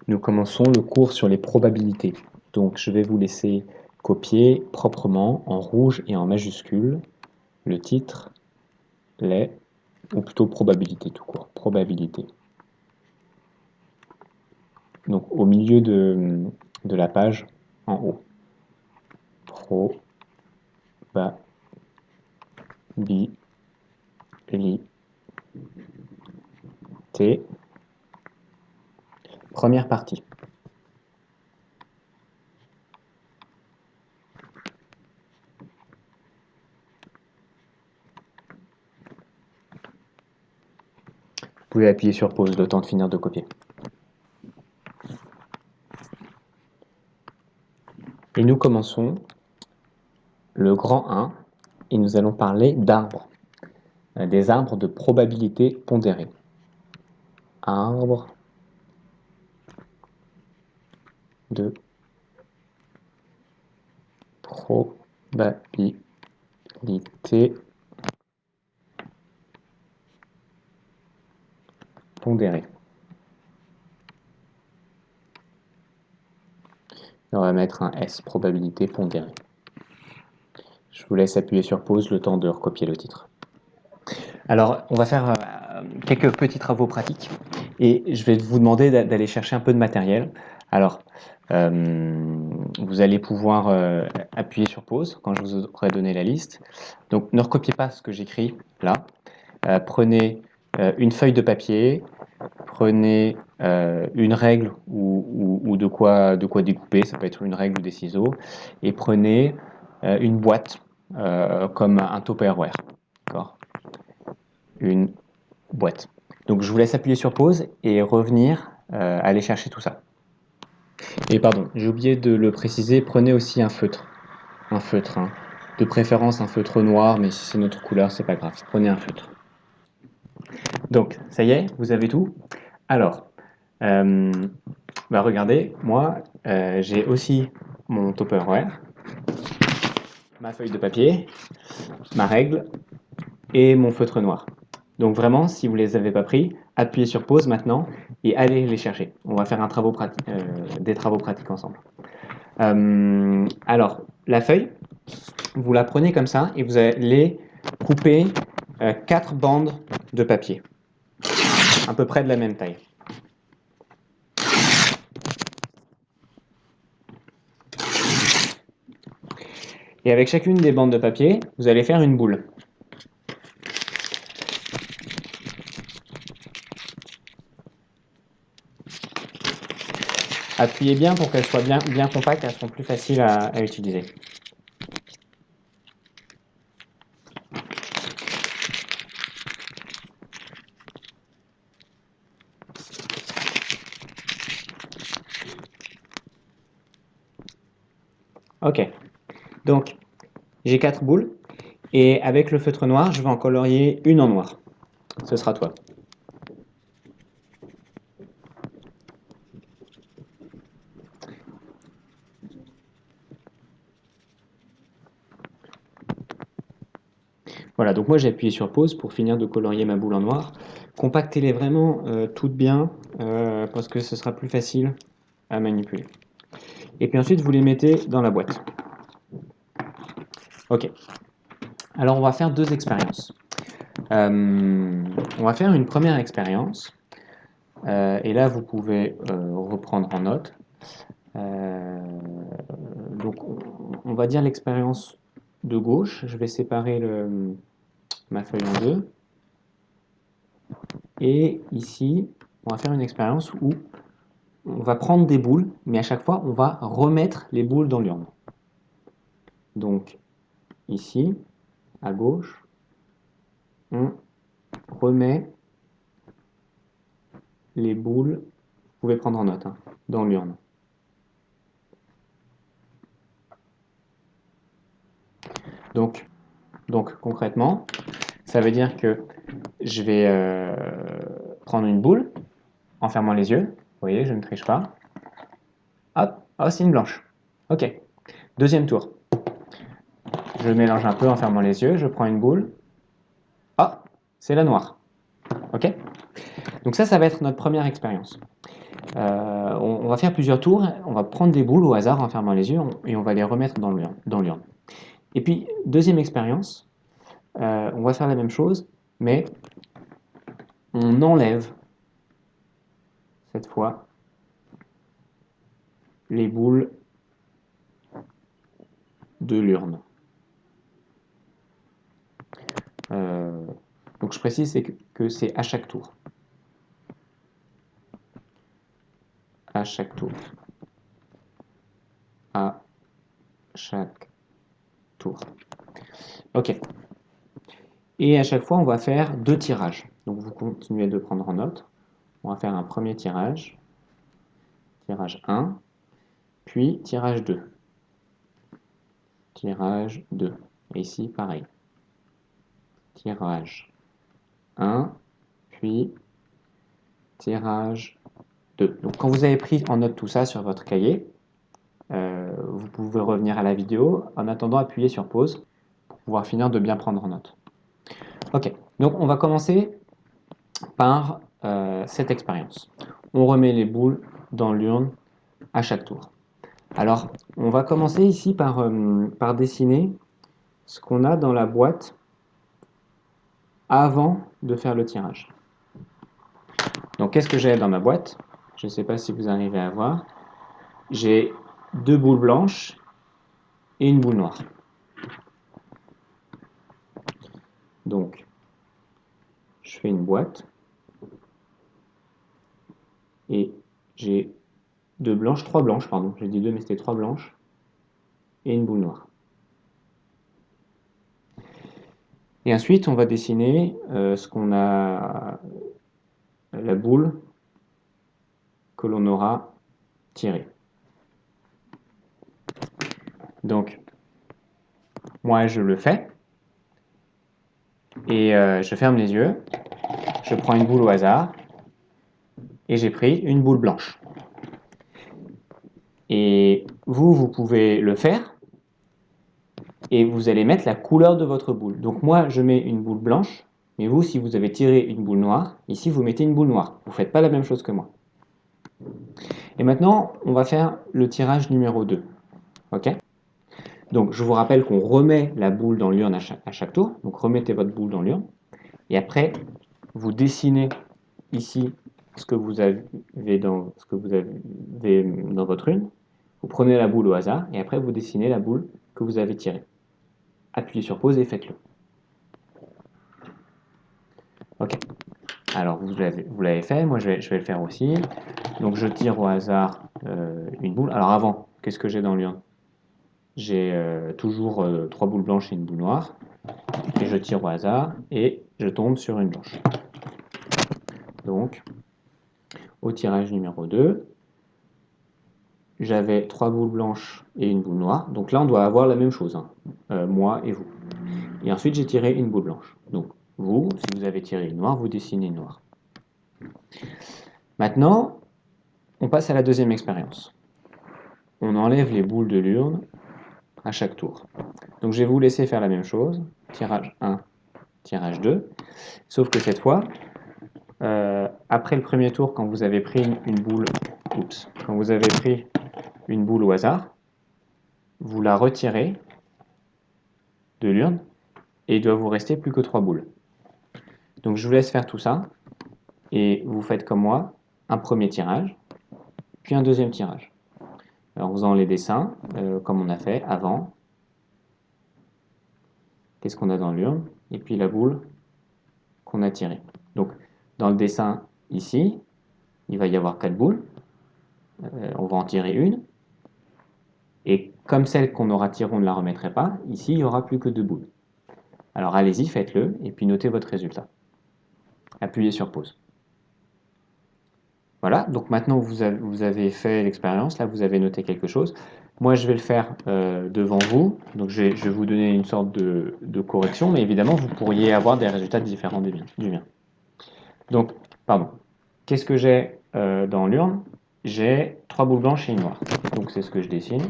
Nous commençons le cours sur les probabilités. Donc je vais vous laisser copier proprement en rouge et en majuscule le titre, les, ou plutôt probabilité tout court, probabilité. Donc au milieu de la page, en haut. Probabilité. Première partie. Vous pouvez appuyer sur pause le temps de finir de copier. Et nous commençons le grand 1 et nous allons parler d'arbres, des arbres de probabilité pondérée. Arbre de probabilité pondérée. On va mettre un S, probabilité pondérée. Je vous laisse appuyer sur pause le temps de recopier le titre. Alors, on va faire quelques petits travaux pratiques et je vais vous demander d'aller chercher un peu de matériel. Alors, vous allez pouvoir appuyer sur pause quand je vous aurai donné la liste. Donc, ne recopiez pas ce que j'écris là. Prenez une feuille de papier, prenez une règle ou de quoi découper, ça peut être une règle ou des ciseaux, et prenez une boîte comme un Tupperware. D'accord ? Une boîte. Donc je vous laisse appuyer sur pause et revenir aller chercher tout ça. Et pardon, j'ai oublié de le préciser, prenez aussi un feutre. Un feutre, hein. De préférence un feutre noir, mais si c'est notre couleur, c'est pas grave. Prenez un feutre. Donc, ça y est, vous avez tout. Alors, regardez, moi, j'ai aussi mon Tupperware, ma feuille de papier, ma règle et mon feutre noir. Donc vraiment, si vous ne les avez pas pris, appuyez sur pause maintenant et allez les chercher. On va faire des travaux pratiques ensemble. Alors, la feuille, vous la prenez comme ça et vous allez couper 4 bandes de papier, à peu près de la même taille. Et avec chacune des bandes de papier, vous allez faire une boule. Appuyez bien pour qu'elles soient bien compactes, elles seront plus faciles à utiliser. Ok, donc j'ai 4 boules et avec le feutre noir, je vais en colorier une en noir. Ce sera toi. Voilà, donc moi j'ai appuyé sur pause pour finir de colorier ma boule en noir. Compactez-les vraiment toutes bien parce que ce sera plus facile à manipuler. Et puis ensuite vous les mettez dans la boîte. Ok, alors on va faire 2 expériences. On va faire une première expérience et là vous pouvez reprendre en note. Donc on va dire l'expérience de gauche. Je vais séparer ma feuille en deux. Et ici, on va faire une expérience où on va prendre des boules, mais à chaque fois, on va remettre les boules dans l'urne. Donc ici, à gauche, on remet les boules, vous pouvez prendre en note, hein, dans l'urne. Donc concrètement, ça veut dire que je vais prendre une boule en fermant les yeux. Vous voyez, je ne triche pas. Hop, oh, c'est une blanche. Ok. Deuxième tour. Je mélange un peu en fermant les yeux. Je prends une boule. Oh, c'est la noire. Ok. Donc ça va être notre première expérience. on va faire plusieurs tours. On va prendre des boules au hasard en fermant les yeux et on va les remettre dans l'urne. Et puis, deuxième expérience, on va faire la même chose, mais on enlève cette fois les boules de l'urne. Donc je précise que c'est à chaque tour. À chaque tour. À chaque tour. Ok. Et à chaque fois, on va faire 2 tirages. Donc vous continuez de prendre en note. On va faire un premier tirage. Tirage 1. Puis tirage 2. Tirage 2. Et ici, pareil. Tirage 1. Puis tirage 2. Donc quand vous avez pris en note tout ça sur votre cahier, vous pouvez revenir à la vidéo. En attendant, appuyez sur pause pour pouvoir finir de bien prendre en note. Ok, donc on va commencer par cette expérience. On remet les boules dans l'urne à chaque tour. Alors, on va commencer ici par dessiner ce qu'on a dans la boîte avant de faire le tirage. Donc, qu'est-ce que j'ai dans ma boîte? Je ne sais pas si vous arrivez à voir. J'ai 2 boules blanches et une boule noire. Donc, je fais une boîte et j'ai 3 blanches, pardon, j'ai dit 2 mais c'était 3 blanches et une boule noire. Et ensuite, on va dessiner ce qu'on a, la boule que l'on aura tirée. Donc, moi, je le fais. Et je ferme les yeux. Je prends une boule au hasard. Et j'ai pris une boule blanche. Et vous pouvez le faire. Et vous allez mettre la couleur de votre boule. Donc moi, je mets une boule blanche. Mais vous, si vous avez tiré une boule noire, ici, vous mettez une boule noire. Vous ne faites pas la même chose que moi. Et maintenant, on va faire le tirage numéro 2. OK? Donc, je vous rappelle qu'on remet la boule dans l'urne à chaque tour. Donc, remettez votre boule dans l'urne. Et après, vous dessinez ici ce que vous avez dans votre urne. Vous prenez la boule au hasard et après, vous dessinez la boule que vous avez tirée. Appuyez sur pause et faites-le. Ok. Alors, vous l'avez fait. Moi, je vais le faire aussi. Donc, je tire au hasard une boule. Alors, avant, qu'est-ce que j'ai dans l'urne? J'ai toujours 3 boules blanches et une boule noire. Et je tire au hasard et je tombe sur une blanche. Donc, au tirage numéro 2, j'avais 3 boules blanches et une boule noire. Donc là, on doit avoir la même chose, hein, moi et vous. Et ensuite, j'ai tiré une boule blanche. Donc, vous, si vous avez tiré une noire, vous dessinez une noire. Maintenant, on passe à la deuxième expérience. On enlève les boules de l'urne à chaque tour. Donc, je vais vous laisser faire la même chose. Tirage 1, tirage 2. Sauf que cette fois, après le premier tour, quand vous avez pris une boule, quand vous avez pris une boule au hasard, vous la retirez de l'urne et il doit vous rester plus que 3 boules. Donc je vous laisse faire tout ça et vous faites comme moi, un premier tirage, puis un deuxième tirage. Alors, en faisant les dessins, comme on a fait avant, qu'est-ce qu'on a dans l'urne, et puis la boule qu'on a tirée. Donc dans le dessin ici, il va y avoir 4 boules, on va en tirer une, et comme celle qu'on aura tirée, on ne la remettrait pas, ici il n'y aura plus que 2 boules. Alors allez-y, faites-le, et puis notez votre résultat. Appuyez sur pause. Voilà, donc maintenant vous avez fait l'expérience, là vous avez noté quelque chose. Moi je vais le faire devant vous, donc je vais vous donner une sorte de correction, mais évidemment vous pourriez avoir des résultats différents du mien. Donc, pardon, qu'est-ce que j'ai dans l'urne? J'ai 3 boules blanches et une noire, donc c'est ce que je dessine.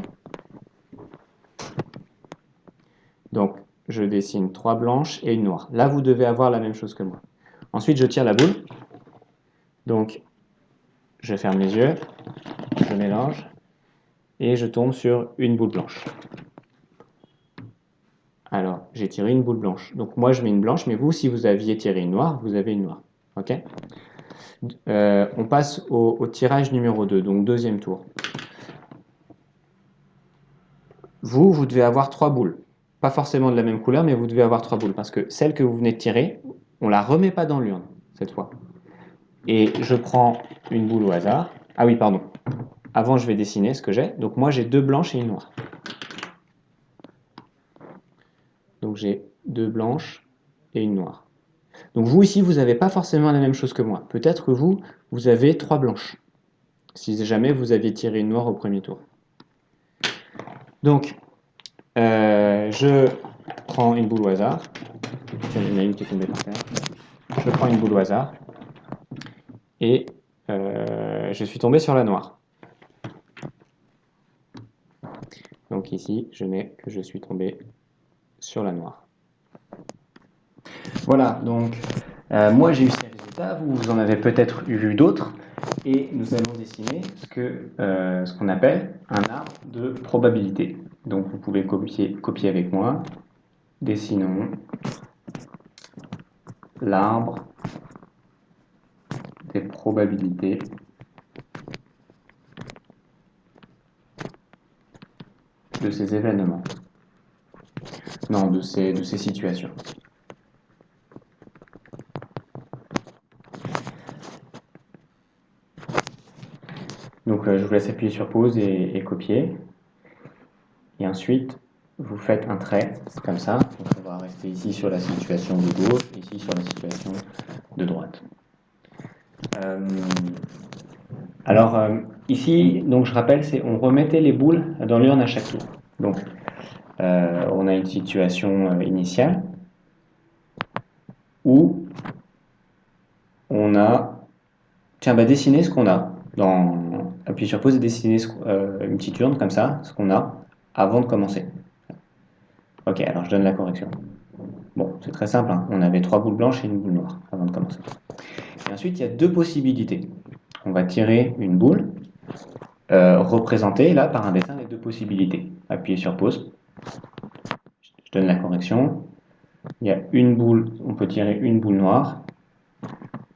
Donc je dessine 3 blanches et une noire. Là vous devez avoir la même chose que moi. Ensuite je tire la boule, donc je ferme les yeux, je mélange, et je tombe sur une boule blanche. Alors, j'ai tiré une boule blanche. Donc moi, je mets une blanche, mais vous, si vous aviez tiré une noire, vous avez une noire. Ok? On passe au tirage numéro 2, donc deuxième tour. Vous devez avoir 3 boules. Pas forcément de la même couleur, mais vous devez avoir 3 boules, parce que celle que vous venez de tirer, on la remet pas dans l'urne, cette fois. Et je prends une boule au hasard. Ah oui, pardon. Avant, je vais dessiner ce que j'ai. Donc moi, j'ai 2 blanches et une noire. Donc j'ai 2 blanches et une noire. Donc vous ici, vous n'avez pas forcément la même chose que moi. Peut-être que vous avez 3 blanches, si jamais vous aviez tiré une noire au premier tour. Donc, je prends une boule au hasard. Il y en a une qui est tombée par terre. Je prends une boule au hasard. Et je suis tombé sur la noire. Donc ici, je mets que je suis tombé sur la noire. Voilà, donc moi j'ai eu ces résultats, vous en avez peut-être vu d'autres, et nous allons dessiner ce qu'on appelle un arbre de probabilité. Donc vous pouvez copier avec moi. Dessinons l'arbre des probabilités de ces événements. Non, de ces situations. Donc je vous laisse appuyer sur pause et copier. Et ensuite, vous faites un trait, comme ça. Donc on va rester ici sur la situation de gauche, ici sur la situation de droite. Alors ici, donc je rappelle, on remettait les boules dans l'urne à chaque tour. Donc on a une situation initiale où on a... Tiens, dessiner ce qu'on a. Appuyer sur pause et dessiner une petite urne comme ça, ce qu'on a, avant de commencer. Ok, alors je donne la correction. Bon, c'est très simple, hein. On avait 3 boules blanches et une boule noire avant de commencer. Et ensuite, il y a 2 possibilités. On va tirer une boule, représentée là par un dessin des 2 possibilités. Appuyez sur pause. Je donne la correction. Il y a une boule, on peut tirer une boule noire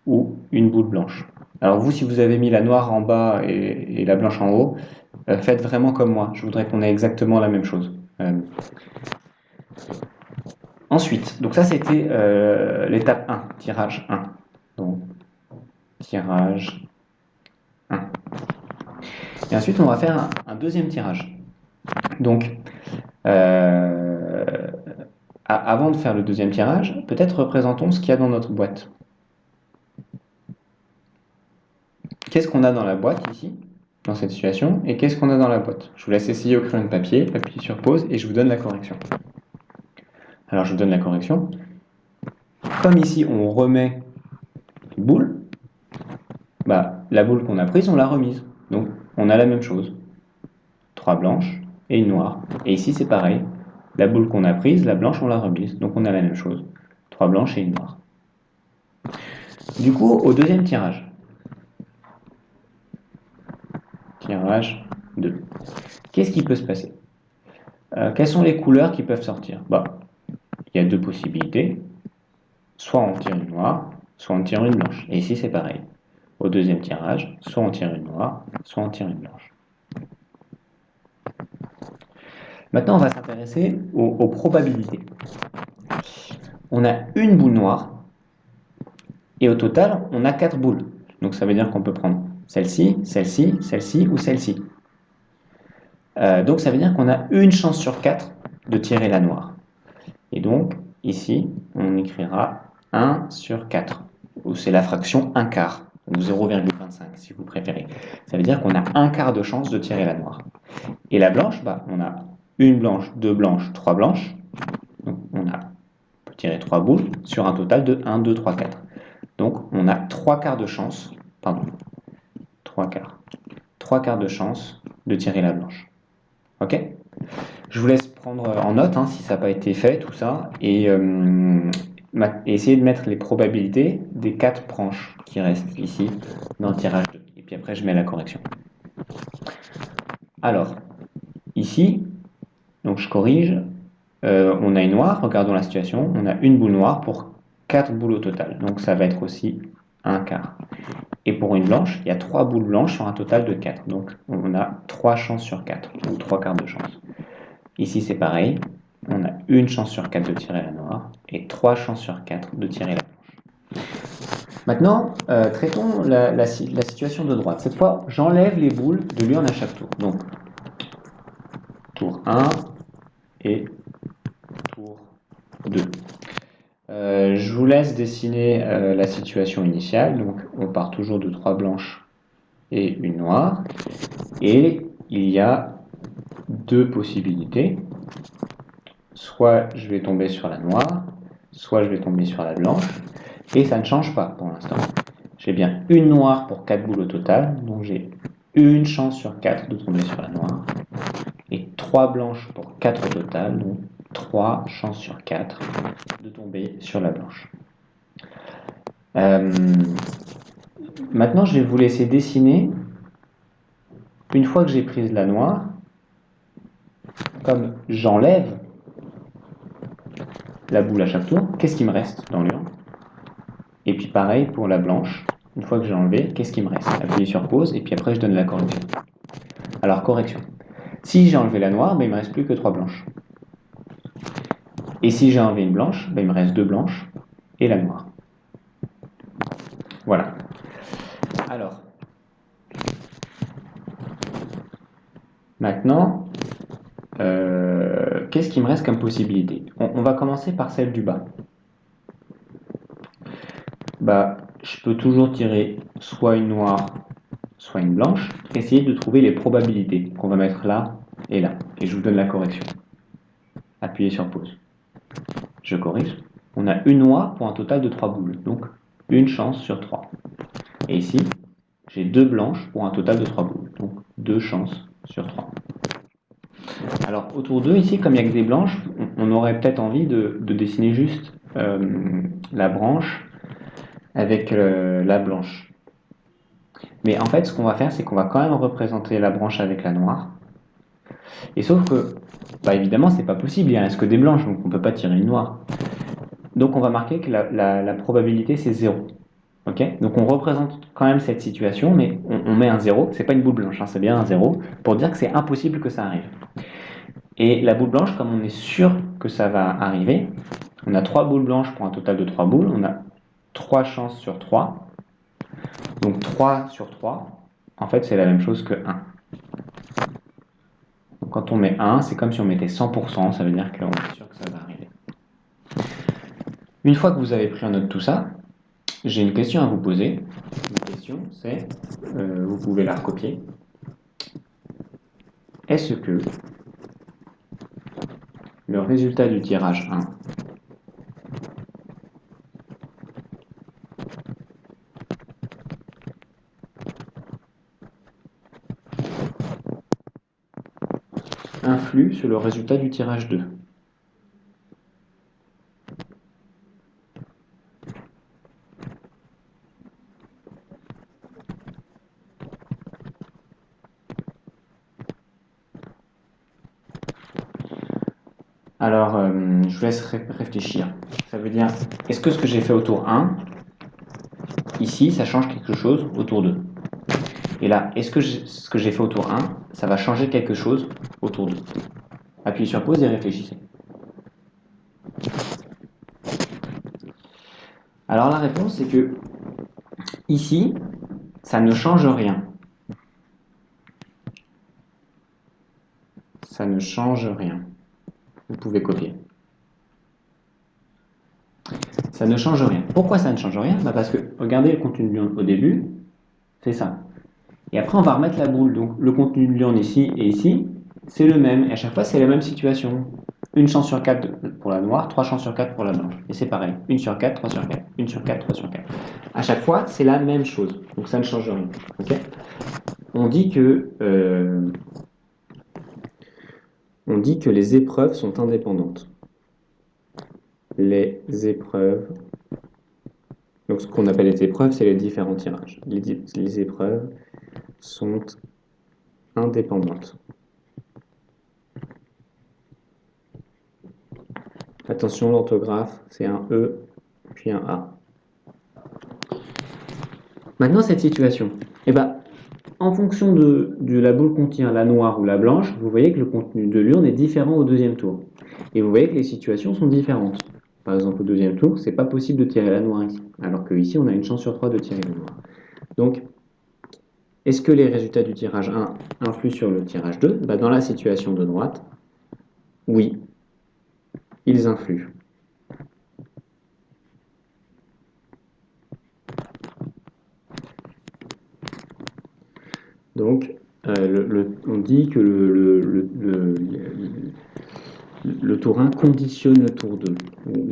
ou une boule blanche. Alors vous, si vous avez mis la noire en bas et la blanche en haut, faites vraiment comme moi. Je voudrais qu'on ait exactement la même chose. Ensuite, donc ça c'était l'étape 1, tirage 1. Donc, tirage 1. Et ensuite, on va faire un deuxième tirage. Donc, avant de faire le deuxième tirage, peut-être représentons ce qu'il y a dans notre boîte. Qu'est-ce qu'on a dans la boîte ici, dans cette situation, et qu'est-ce qu'on a dans la boîte? Je vous laisse essayer au crayon de papier, appuyez sur pause, et je vous donne la correction. Alors, je vous donne la correction. Comme ici, on remet une boule, la boule qu'on a prise, on l'a remise. Donc, on a la même chose. 3 blanches et une noire. Et ici, c'est pareil. La boule qu'on a prise, la blanche, on l'a remise. Donc, on a la même chose. 3 blanches et une noire. Du coup, au deuxième tirage. Tirage 2. Qu'est-ce qui peut se passer? Quelles sont les couleurs qui peuvent sortir? Il y a 2 possibilités. Soit on tire une noire, soit on tire une blanche. Et ici, c'est pareil. Au deuxième tirage, soit on tire une noire, soit on tire une blanche. Maintenant, on va s'intéresser aux probabilités. On a une boule noire, et au total, on a 4 boules. Donc ça veut dire qu'on peut prendre celle-ci, celle-ci, celle-ci ou celle-ci. Donc ça veut dire qu'on a une chance sur 4 de tirer la noire. Et donc, ici, on écrira 1 sur 4, ou c'est la fraction 1 quart, ou 0,25 si vous préférez. Ça veut dire qu'on a 1 quart de chance de tirer la noire. Et la blanche, on a une blanche, 2 blanches, 3 blanches. Donc on peut tirer 3 boules sur un total de 1, 2, 3, 4. Donc on a 3 quarts de chance, 3 quarts de chance de tirer la blanche. Ok? Je vous laisse prendre en note si ça n'a pas été fait, tout ça, et essayer de mettre les probabilités des 4 branches qui restent ici dans le tirage 2. Et puis après, je mets la correction. Alors, ici, donc je corrige, on a une noire, regardons la situation, on a une boule noire pour 4 boules au total, donc ça va être aussi un quart. Et pour une blanche, il y a 3 boules blanches sur un total de 4, donc on a 3 chances sur 4, ou 3 quarts de chance. Ici c'est pareil, on a une chance sur 4 de tirer la noire, et 3 chances sur 4 de tirer la blanche. Maintenant, traitons la situation de droite. Cette fois, j'enlève les boules de l'urne à chaque tour. Donc, tour 1 et tour 2. Je vous laisse dessiner la situation initiale. Donc, on part toujours de 3 blanches et une noire. Et il y a deux possibilités. Soit je vais tomber sur la noire, soit je vais tomber sur la blanche. Et ça ne change pas pour l'instant. J'ai bien une noire pour 4 boules au total. Donc, j'ai une chance sur 4 de tomber sur la noire. Et 3 blanches pour 4 au total. Donc, 3 chances sur 4 de tomber sur la blanche. Maintenant, je vais vous laisser dessiner, une fois que j'ai prise la noire, comme j'enlève la boule à chaque tour, qu'est-ce qui me reste dans l'urne? Et puis pareil pour la blanche, une fois que j'ai enlevé, qu'est-ce qui me reste? Appuyez sur pause et puis après je donne la correction. Alors correction. Si j'ai enlevé la noire, ben, il ne me reste plus que 3 blanches. Et si j'ai enlevé une blanche, ben, il me reste 2 blanches et la noire. Voilà. Alors, maintenant, qu'est-ce qui me reste comme possibilité? On va commencer par celle du bas. Bah, je peux toujours tirer soit une noire, soit une blanche, essayer de trouver les probabilités qu'on va mettre là et là. Et je vous donne la correction. Appuyez sur pause. Je corrige. On a une noire pour un total de 3 boules, donc une chance sur 3. Et ici, j'ai 2 blanches pour un total de 3 boules, donc 2 chances sur 3. Alors autour d'eux, ici, comme il n'y a que des blanches, on aurait peut-être envie de dessiner juste la branche avec la blanche. Mais en fait, ce qu'on va faire, c'est qu'on va quand même représenter la branche avec la noire. Et sauf que, bah évidemment, c'est pas possible, il ne reste que des blanches, donc on ne peut pas tirer une noire. Donc on va marquer que la probabilité, c'est 0. Okay, donc on représente quand même cette situation, mais on met un 0, c'est pas une boule blanche, hein, c'est bien un 0, pour dire que c'est impossible que ça arrive. Et la boule blanche, comme on est sûr que ça va arriver, on a 3 boules blanches pour un total de 3 boules, on a 3 chances sur 3, donc 3 sur 3, en fait c'est la même chose que 1. Donc quand on met 1, c'est comme si on mettait 100%, ça veut dire qu'on est sûr que ça va arriver. Une fois que vous avez pris en note tout ça, j'ai une question à vous poser. Une question, c'est, vous pouvez la recopier. Est-ce que le résultat du tirage 1 influe sur le résultat du tirage 2? Alors, je vous laisse réfléchir. Ça veut dire, est-ce que ce que j'ai fait au tour 1, ici, ça change quelque chose au tour 2? Et là, est-ce que ce que j'ai fait au tour 1, ça va changer quelque chose au tour 2? Appuyez sur pause et réfléchissez. Alors la réponse, c'est que ici, ça ne change rien. Ça ne change rien. Vous pouvez copier. Ça ne change rien. Pourquoi ça ne change rien? Parce que, regardez le contenu de l'urne au début, c'est ça. Et après, on va remettre la boule. Donc, le contenu de l'urne ici et ici, c'est le même. Et à chaque fois, c'est la même situation. Une chance sur 4 pour la noire, 3 chances sur 4 pour la blanche. Et c'est pareil. 1 sur 4, 3 sur 4. 1 sur 4, 3 sur 4. À chaque fois, c'est la même chose. Donc, ça ne change rien. Okay, on dit que les épreuves sont indépendantes. Les épreuves. Donc, ce qu'on appelle les épreuves, c'est les différents tirages. Les épreuves sont indépendantes. Attention, l'orthographe, c'est un E, puis un A. Maintenant, cette situation, eh ben, en fonction de la boule contient la noire ou la blanche, vous voyez que le contenu de l'urne est différent au deuxième tour. Et vous voyez que les situations sont différentes. Par exemple, au deuxième tour, c'est pas possible de tirer la noire ici, alors qu'ici, on a une chance sur 3 de tirer la noire. Donc, est-ce que les résultats du tirage 1 influent sur le tirage 2? Dans la situation de droite, oui, ils influent. Donc, on dit que le tour 1 conditionne le tour 2.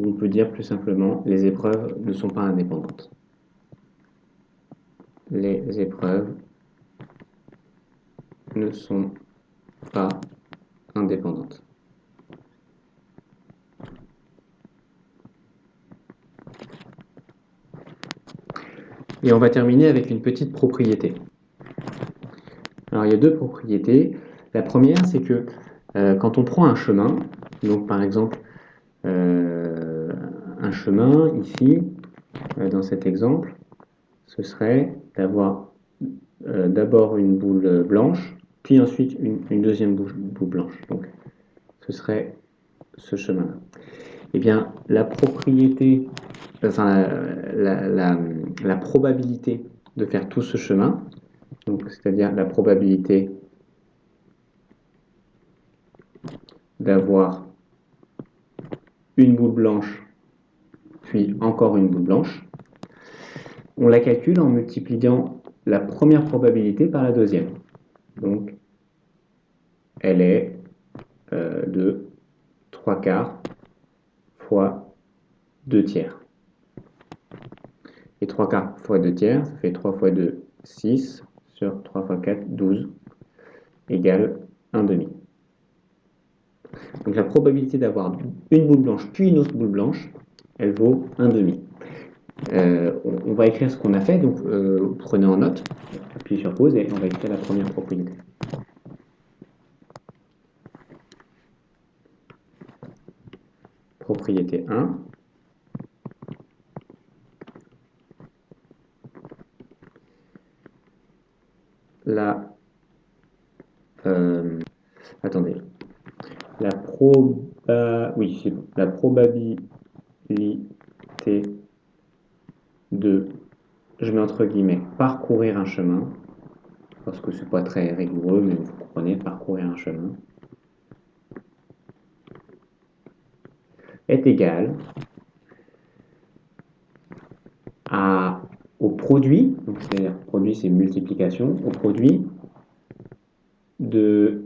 On peut dire plus simplement, les épreuves ne sont pas indépendantes. Les épreuves ne sont pas indépendantes. Et on va terminer avec une petite propriété. Alors il y a deux propriétés. La première, c'est que quand on prend un chemin, donc par exemple un chemin ici, dans cet exemple, ce serait d'avoir d'abord une boule blanche, puis ensuite une deuxième boule blanche. Donc ce serait ce chemin-là. Eh bien, la propriété, enfin la probabilité de faire tout ce chemin, donc c'est-à-dire la probabilité d'avoir une boule blanche, puis encore une boule blanche, on la calcule en multipliant la première probabilité par la deuxième. Donc, elle est de 3 quarts fois 2 tiers. Et 3 quarts fois 2 tiers, ça fait 3 fois 2, 6, sur 3 fois 4, 12, égale 1 demi. Donc la probabilité d'avoir une boule blanche puis une autre boule blanche, elle vaut 1 demi. On va écrire ce qu'on a fait, donc prenez en note, appuyez sur pause et on va écrire la première propriété. Propriété 1. Attendez. La probabilité de, je mets entre guillemets, parcourir un chemin, parce que c'est pas très rigoureux, mais vous comprenez, parcourir un chemin, est égal au produit, donc c'est-à-dire produit c'est multiplication, au produit de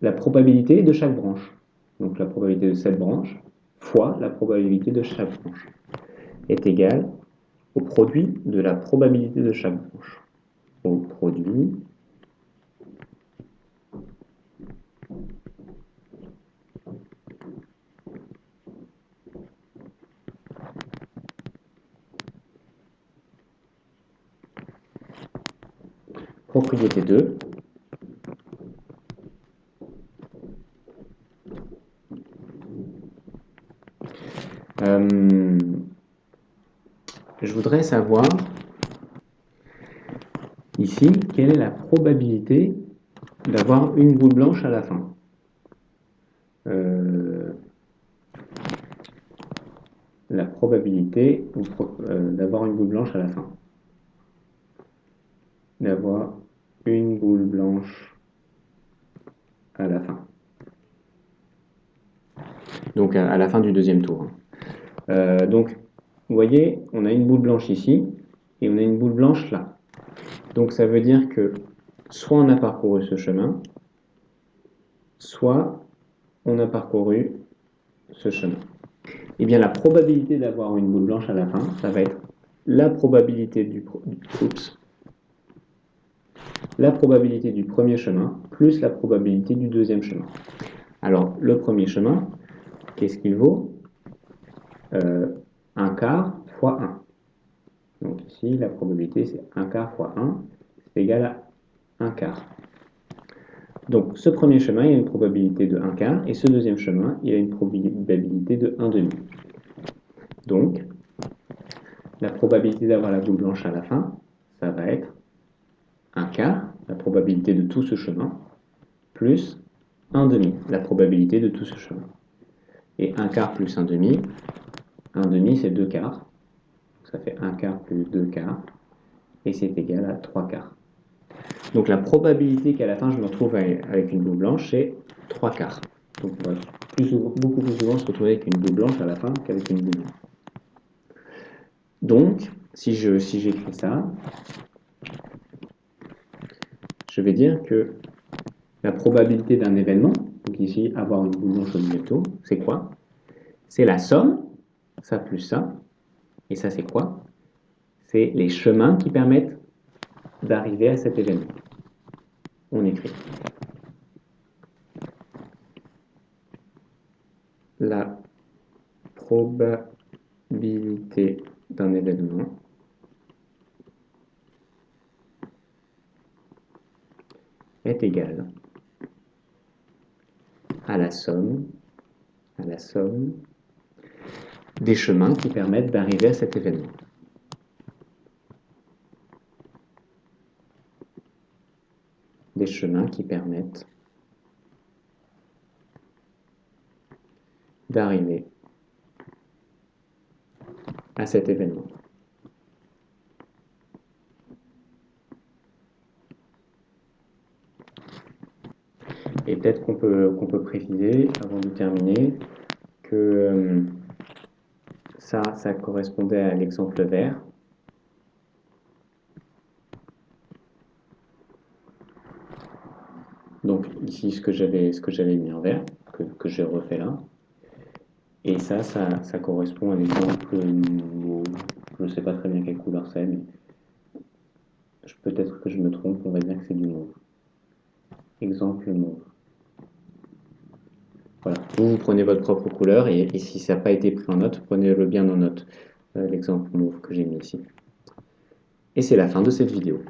la probabilité de chaque branche. Donc la probabilité de cette branche fois la probabilité de chaque branche est égale au produit de la probabilité de chaque branche. Au produit propriété 2. Je voudrais savoir ici quelle est la probabilité d'avoir une boule blanche à la fin. La probabilité d'avoir une boule blanche à la fin. D'avoir une boule blanche à la fin. Donc à la fin du deuxième tour. Donc vous voyez, on a une boule blanche ici et on a une boule blanche là. Donc ça veut dire que soit on a parcouru ce chemin, soit on a parcouru ce chemin. Eh bien la probabilité d'avoir une boule blanche à la fin, ça va être la probabilité du premier chemin plus la probabilité du deuxième chemin. Alors le premier chemin, qu'est-ce qu'il vaut? 1 quart fois 1. Donc ici, la probabilité, c'est 1 quart fois 1, c'est égal à 1 quart. Donc, ce premier chemin, il a une probabilité de 1 quart, et ce deuxième chemin, il a une probabilité de 1 demi. Donc, la probabilité d'avoir la boule blanche à la fin, ça va être 1 quart, la probabilité de tout ce chemin, plus 1 demi, la probabilité de tout ce chemin. Et 1 quart plus 1 demi c'est 2 quarts. Ça fait 1 quart plus 2 quarts, et c'est égal à 3 quarts. Donc la probabilité qu'à la fin je me retrouve avec une boule blanche, c'est 3 quarts. Donc on va beaucoup plus souvent se retrouver avec une boule blanche à la fin qu'avec une boule blanche. Donc, si j'écris ça, je vais dire que la probabilité d'un événement, donc ici avoir une boule blanche au milieu de tout, c'est quoi? C'est la somme, ça plus ça, et ça c'est quoi? C'est les chemins qui permettent d'arriver à cet événement. On écrit la probabilité d'un événement est égale à la somme des chemins qui permettent d'arriver à cet événement. Des chemins qui permettent d'arriver à cet événement. Et peut-être qu'on peut préciser, avant de terminer, que ça correspondait à l'exemple vert. Donc ici, ce que j'avais mis en vert, que j'ai refait là. Et ça correspond à l'exemple mauve. Je ne sais pas très bien quelle couleur c'est, mais peut-être que je me trompe, on va dire que c'est du mauve. Exemple mauve. Voilà. Vous prenez votre propre couleur et si ça n'a pas été pris en note, prenez-le bien en note, l'exemple mauve que j'ai mis ici. Et c'est la fin de cette vidéo.